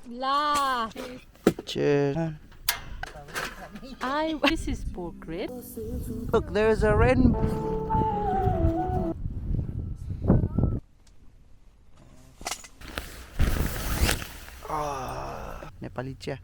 La. Cheers. This is pork ribs. Look, there's a rainbow. Nepali chia.